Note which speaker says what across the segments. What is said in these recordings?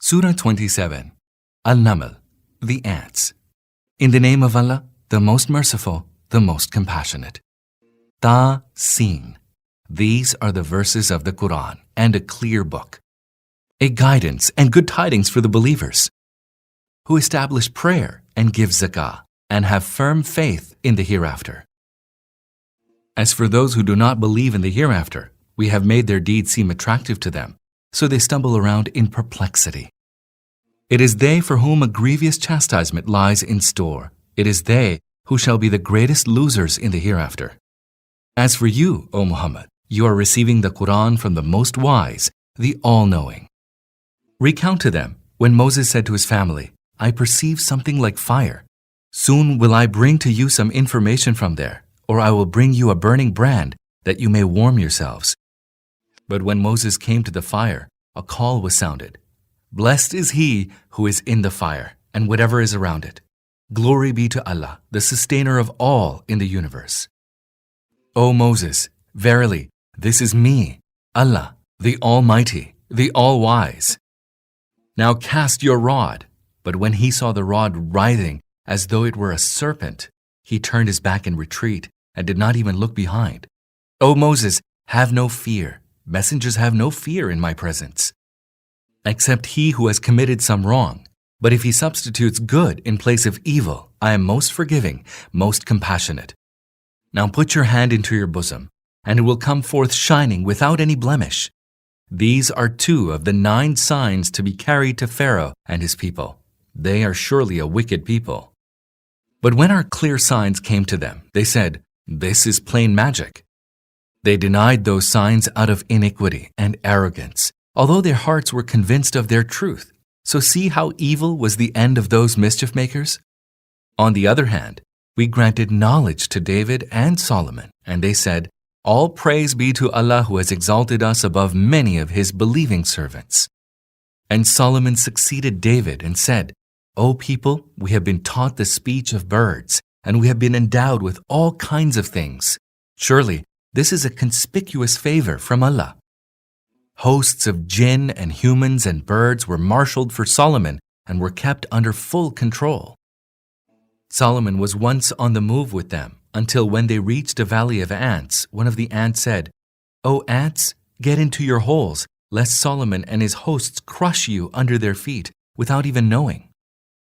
Speaker 1: Surah 27, An Naml, the ants. In the name of Allah, the most merciful, the most compassionate. Ta-Seen. These are the verses of the Quran and a clear book, a guidance and good tidings for the believers who establish prayer and give zakah and have firm faith in the hereafter. As for those who do not believe in the hereafter, we have made their deeds seem attractive to them, so they stumble around in perplexity. It is they for whom a grievous chastisement lies in store. It is they who shall be the greatest losers in the hereafter. As for you, O Muhammad, you are receiving the Quran from the Most Wise, the All-Knowing. Recount to them when Moses said to his family, I perceive something like fire. Soon will I bring to you some information from there, or I will bring you a burning brand that you may warm yourselves. But when Moses came to the fire, a call was sounded. Blessed is he who is in the fire and whatever is around it. Glory be to Allah, the sustainer of all in the universe. O Moses, verily, this is me, Allah, the Almighty, the All-Wise. Now cast your rod. But when he saw the rod writhing as though it were a serpent, he turned his back in retreat and did not even look behind. O Moses, have no fear. Messengers have no fear in my presence, except he who has committed some wrong. But if he substitutes good in place of evil, I am most forgiving, most compassionate. Now put your hand into your bosom, and it will come forth shining without any blemish. These are 2 of the 9 signs to be carried to Pharaoh and his people. They are surely a wicked people. But when our clear signs came to them, they said, This is plain magic. They denied those signs out of iniquity and arrogance, although their hearts were convinced of their truth. So see how evil was the end of those mischief makers? On the other hand, we granted knowledge to David and Solomon, and they said, All praise be to Allah who has exalted us above many of his believing servants. And Solomon succeeded David and said, O people, we have been taught the speech of birds, and we have been endowed with all kinds of things. Surely, this is a conspicuous favor from Allah. Hosts of jinn and humans and birds were marshaled for Solomon and were kept under full control. Solomon was once on the move with them until when they reached a valley of ants, one of the ants said, O ants, get into your holes, lest Solomon and his hosts crush you under their feet without even knowing.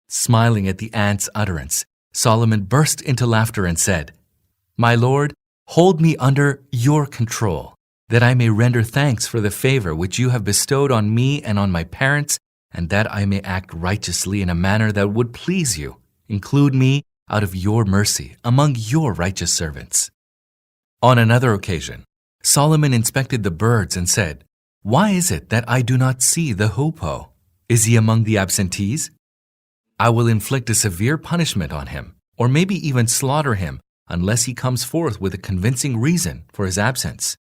Speaker 1: Smiling at the ants' utterance, Solomon burst into laughter and said, My Lord, hold me under your control, that I may render thanks for the favor which you have bestowed on me and on my parents, and that I may act righteously in a manner that would please you. Include me out of your mercy among your righteous servants. On another occasion, Solomon inspected the birds and said, Why is it that I do not see the hoopoe? Is he among the absentees? I will inflict a severe punishment on him, or maybe even slaughter him, unless he comes forth with a convincing reason for his absence.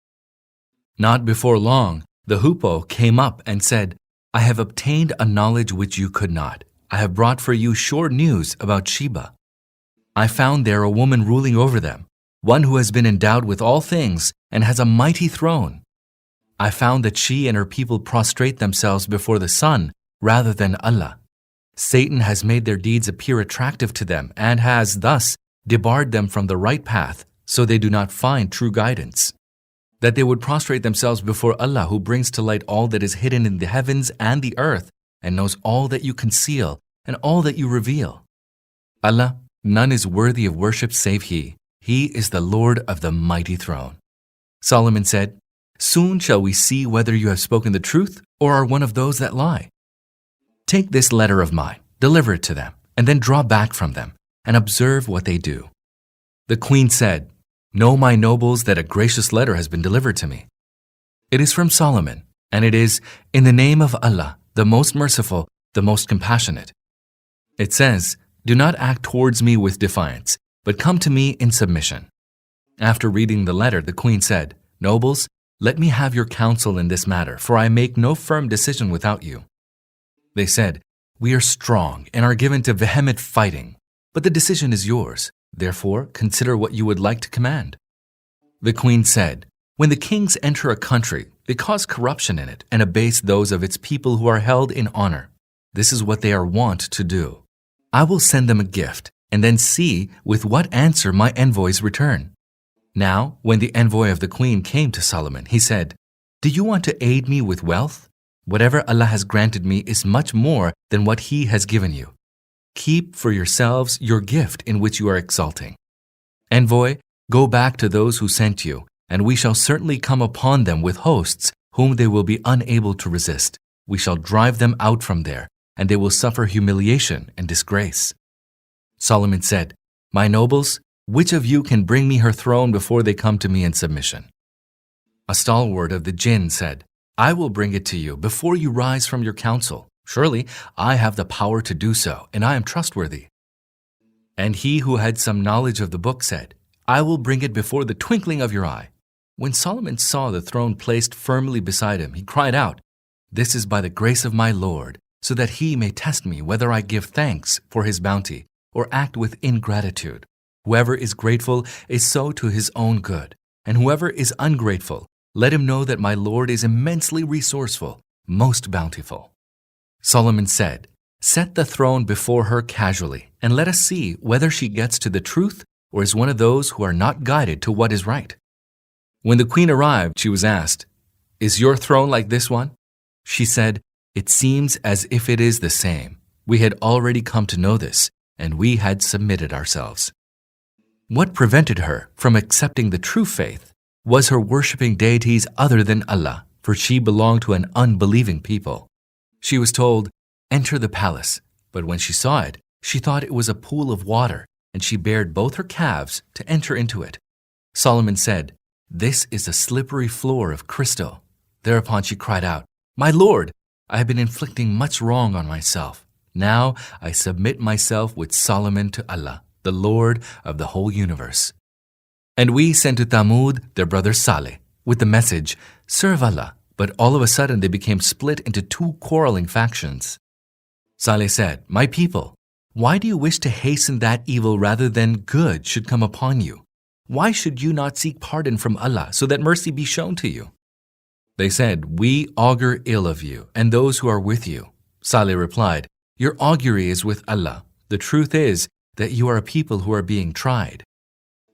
Speaker 1: Not before long, the hoopoe came up and said, I have obtained a knowledge which you could not. I have brought for you sure news about Sheba. I found there a woman ruling over them, one who has been endowed with all things and has a mighty throne. I found that she and her people prostrate themselves before the sun rather than Allah. Satan has made their deeds appear attractive to them and has thus debarred them from the right path, so they do not find true guidance. That they would prostrate themselves before Allah who brings to light all that is hidden in the heavens and the earth and knows all that you conceal and all that you reveal. Allah, none is worthy of worship save He. He is the Lord of the mighty throne. Solomon said, Soon shall we see whether you have spoken the truth or are one of those that lie. Take this letter of mine, deliver it to them, and then draw back from them, and observe what they do. The queen said, Know, my nobles, that a gracious letter has been delivered to me. It is from Solomon, and it is, In the name of Allah, the most merciful, the most compassionate. It says, Do not act towards me with defiance, but come to me in submission. After reading the letter, the queen said, Nobles, let me have your counsel in this matter, for I make no firm decision without you. They said, We are strong and are given to vehement fighting, but the decision is yours. Therefore, consider what you would like to command. The queen said, When the kings enter a country, they cause corruption in it and abase those of its people who are held in honor. This is what they are wont to do. I will send them a gift and then see with what answer my envoys return." Now, when the envoy of the queen came to Solomon, he said, "Do you want to aid me with wealth? Whatever Allah has granted me is much more than what He has given you. Keep for yourselves your gift in which you are exulting. Envoy, go back to those who sent you, and we shall certainly come upon them with hosts whom they will be unable to resist. We shall drive them out from there, and they will suffer humiliation and disgrace." Solomon said, "My nobles, which of you can bring me her throne before they come to me in submission?" A stalwart of the jinn said, "I will bring it to you before you rise from your council. Surely I have the power to do so, and I am trustworthy." And he who had some knowledge of the book said, "I will bring it before the twinkling of your eye." When Solomon saw the throne placed firmly beside him, he cried out, "This is by the grace of my Lord, so that He may test me whether I give thanks for His bounty or act with ingratitude. Whoever is grateful is so to his own good, and whoever is ungrateful, let him know that my Lord is immensely resourceful, most bountiful." Solomon said, "Set the throne before her casually, and let us see whether she gets to the truth or is one of those who are not guided to what is right." When the queen arrived, she was asked, "Is your throne like this one?" She said, "It seems as if it is the same. We had already come to know this, and we had submitted ourselves." What prevented her from accepting the true faith was her worshipping deities other than Allah, for she belonged to an unbelieving people. She was told, "Enter the palace," but when she saw it, she thought it was a pool of water, and she bared both her calves to enter into it. Solomon said, "This is a slippery floor of crystal." Thereupon she cried out, "My Lord, I have been inflicting much wrong on myself. Now I submit myself with Solomon to Allah, the Lord of the whole universe." And we sent to Thamud their brother Saleh with the message, "Serve Allah," but all of a sudden they became split into two quarreling factions. Saleh said, "My people, why do you wish to hasten that evil rather than good should come upon you? Why should you not seek pardon from Allah so that mercy be shown to you?" They said, "We augur ill of you and those who are with you." Saleh replied, "Your augury is with Allah. The truth is that you are a people who are being tried."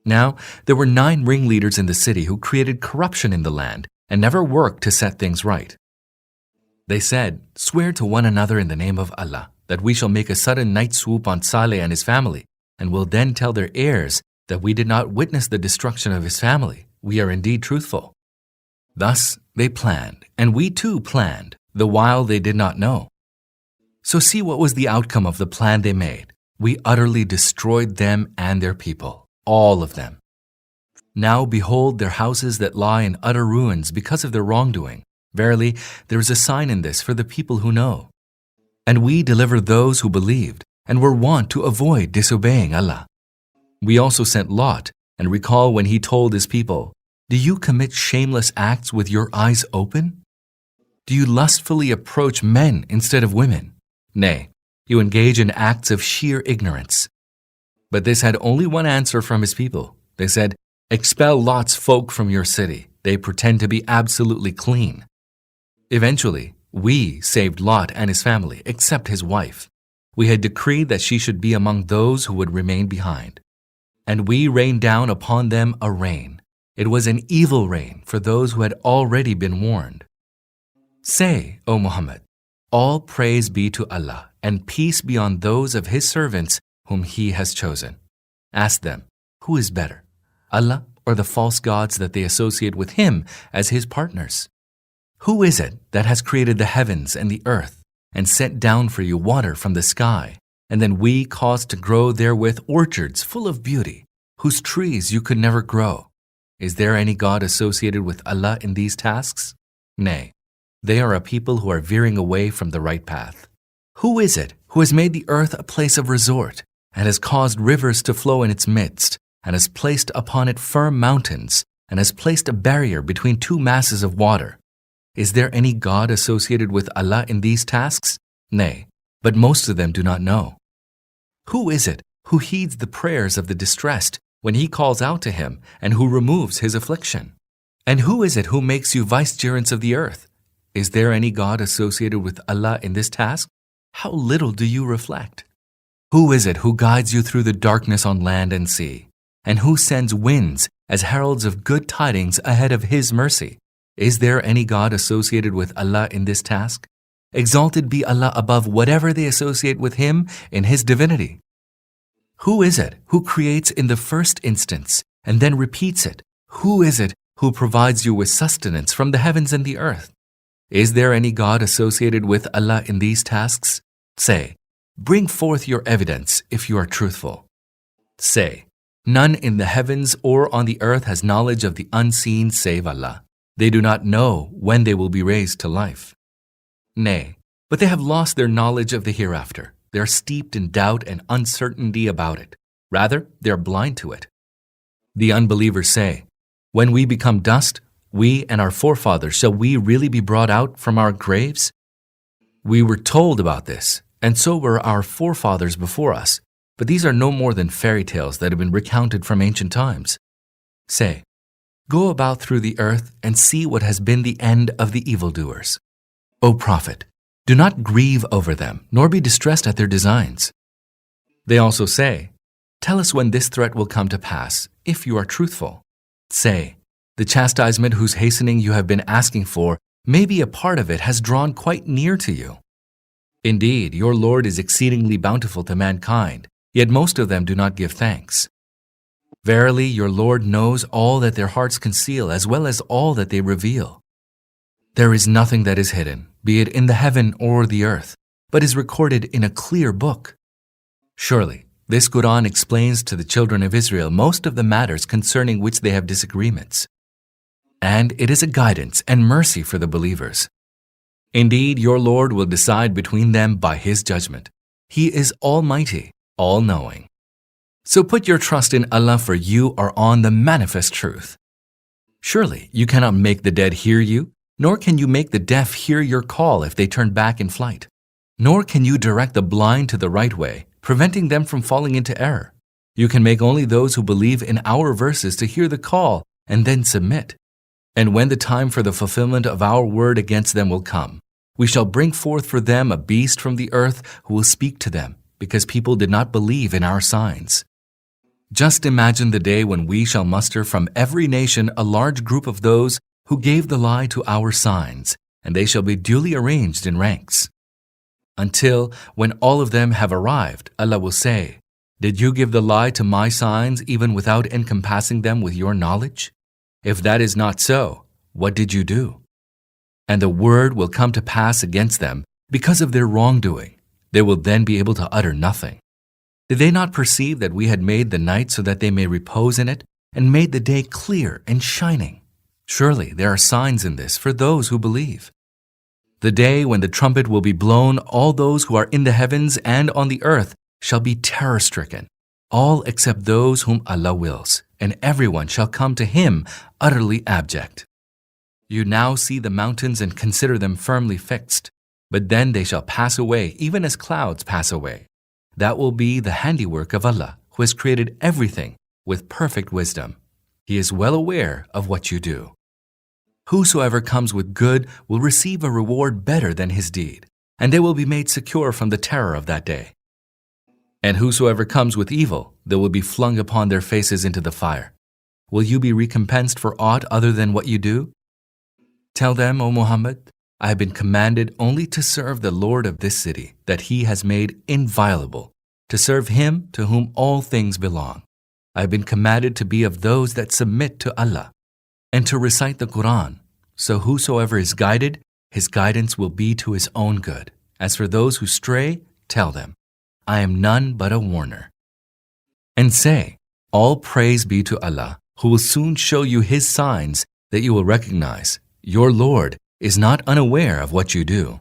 Speaker 1: Now, there were 9 ringleaders in the city who created corruption in the land and never worked to set things right. They said, "Swear to one another in the name of Allah that we shall make a sudden night swoop on Saleh and his family, and will then tell their heirs that we did not witness the destruction of his family. We are indeed truthful." Thus they planned, and we too planned, the while they did not know. So see what was the outcome of the plan they made. We utterly destroyed them and their people, all of them. Now behold their houses that lie in utter ruins because of their wrongdoing. Verily, there is a sign in this for the people who know. And we delivered those who believed and were wont to avoid disobeying Allah. We also sent Lot, and recall when he told his people, "Do you commit shameless acts with your eyes open? Do you lustfully approach men instead of women? Nay, you engage in acts of sheer ignorance." But this had only one answer from his people. They said, "Expel Lot's folk from your city. They pretend to be absolutely clean." Eventually, we saved Lot and his family, except his wife. We had decreed that she should be among those who would remain behind. And we rained down upon them a rain. It was an evil rain for those who had already been warned. Say, O Muhammad, all praise be to Allah, and peace be on those of His servants whom He has chosen. Ask them, who is better, Allah or the false gods that they associate with Him as His partners? Who is it that has created the heavens and the earth, and sent down for you water from the sky, and then we caused to grow therewith orchards full of beauty, whose trees you could never grow? Is there any God associated with Allah in these tasks? Nay, they are a people who are veering away from the right path. Who is it who has made the earth a place of resort, and has caused rivers to flow in its midst, and has placed upon it firm mountains, and has placed a barrier between two masses of water? Is there any God associated with Allah in these tasks? Nay, but most of them do not know. Who is it who heeds the prayers of the distressed when he calls out to him, and who removes his affliction? And who is it who makes you vicegerents of the earth? Is there any God associated with Allah in this task? How little do you reflect? Who is it who guides you through the darkness on land and sea, and who sends winds as heralds of good tidings ahead of His mercy? Is there any God associated with Allah in this task? Exalted be Allah above whatever they associate with Him in His divinity. Who is it who creates in the first instance and then repeats it? Who is it who provides you with sustenance from the heavens and the earth? Is there any God associated with Allah in these tasks? Say, bring forth your evidence if you are truthful. Say, none in the heavens or on the earth has knowledge of the unseen save Allah. They do not know when they will be raised to life. Nay, but they have lost their knowledge of the hereafter. They are steeped in doubt and uncertainty about it. Rather, they are blind to it. The unbelievers say, when we become dust, we and our forefathers, shall we really be brought out from our graves? We were told about this, and so were our forefathers before us, but these are no more than fairy tales that have been recounted from ancient times. Say, go about through the earth and see what has been the end of the evildoers. O Prophet, do not grieve over them, nor be distressed at their designs. They also say, tell us when this threat will come to pass, if you are truthful. Say, the chastisement whose hastening you have been asking for, maybe a part of it has drawn quite near to you. Indeed, your Lord is exceedingly bountiful to mankind, yet most of them do not give thanks. Verily, your Lord knows all that their hearts conceal as well as all that they reveal. There is nothing that is hidden, be it in the heaven or the earth, but is recorded in a clear book. Surely, this Quran explains to the children of Israel most of the matters concerning which they have disagreements. And it is a guidance and mercy for the believers. Indeed, your Lord will decide between them by His judgment. He is almighty, all-knowing. So put your trust in Allah, for you are on the manifest truth. Surely you cannot make the dead hear you, nor can you make the deaf hear your call if they turn back in flight. Nor can you direct the blind to the right way, preventing them from falling into error. You can make only those who believe in our verses to hear the call and then submit. And when the time for the fulfillment of our word against them will come, we shall bring forth for them a beast from the earth who will speak to them, because people did not believe in our signs. Just imagine the day when we shall muster from every nation a large group of those who gave the lie to our signs, and they shall be duly arranged in ranks. Until, when all of them have arrived, Allah will say, did you give the lie to my signs even without encompassing them with your knowledge? If that is not so, what did you do? And the word will come to pass against them because of their wrongdoing. They will then be able to utter nothing. Did they not perceive that we had made the night so that they may repose in it, and made the day clear and shining? Surely there are signs in this for those who believe. The day when the trumpet will be blown, all those who are in the heavens and on the earth shall be terror-stricken, all except those whom Allah wills, and everyone shall come to Him utterly abject. You now see the mountains and consider them firmly fixed, but then they shall pass away even as clouds pass away. That will be the handiwork of Allah, who has created everything with perfect wisdom. He is well aware of what you do. Whosoever comes with good will receive a reward better than his deed, and they will be made secure from the terror of that day. And whosoever comes with evil, they will be flung upon their faces into the fire. Will you be recompensed for aught other than what you do? Tell them, O Muhammad, I have been commanded only to serve the Lord of this city that He has made inviolable, to serve Him to whom all things belong. I have been commanded to be of those that submit to Allah, and to recite the Quran, so whosoever is guided, his guidance will be to his own good. As for those who stray, tell them, I am none but a warner. And say, all praise be to Allah, who will soon show you His signs that you will recognize. Your Lord is not unaware of what you do.